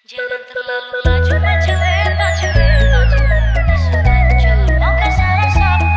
Jangan terlalu laju maju, maju, maju. Isu hancur, mau gak salah siapa?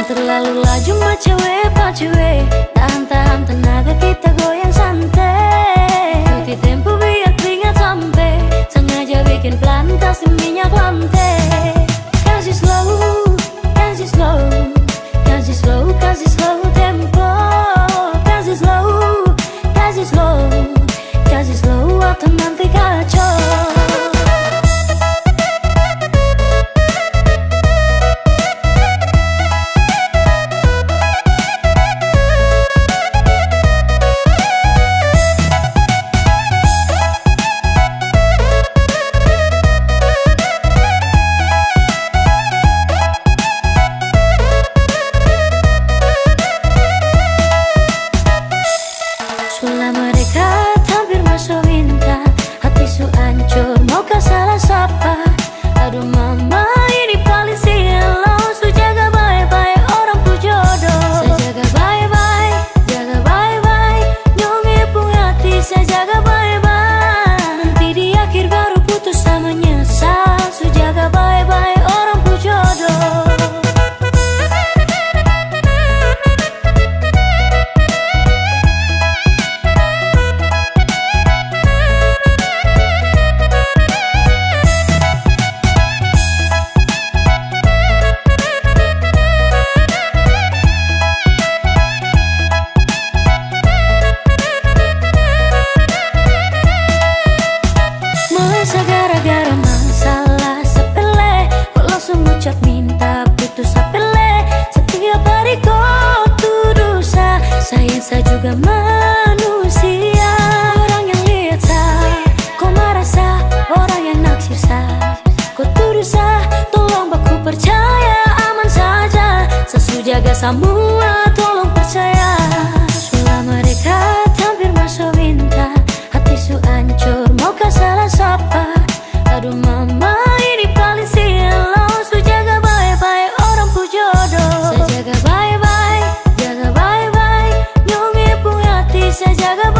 Terlalu laju maju, tahan-tahan tenaga kita goyang santai. Ikuti tempo biar keringat sampai, sengaja bikin pelan kasih minyak lantai. Kasih slow, kasih slow, kasih slow, kasih slow tempo. Kasih slow, kasih slow, kasih slow atau nanti kacau. Selama dekat hampir masuk minta, hati su hancur mau kah salah siapa? Aduh mama ini paling silau, su jaga baik-baik orang pu jodoh. Saya jaga baik-baik, jaga baik-baik, nyongi pun hati saya jaga baik-baik. Nanti di akhir baru putus sama nyesal, su jaga baik-baik orang pu jodoh. Gara-gara masalah sepele, kok langsung ucap minta putus sepele. Setiap hari kau tuduh saya juga manusia. Orang yang lihat kau marah orang yang naksir kau tuduh tolong baku percaya aman saja. Sesu jaga semua tolong percaya. Selama dekat hampir masuk minta, hati su hancur mau kah salah siapa? Aduh mama ini paling silau, su jaga baik-baik orang pu jodoh. Saya jaga baik-baik, nyongi pun hati saya jaga baik-baik.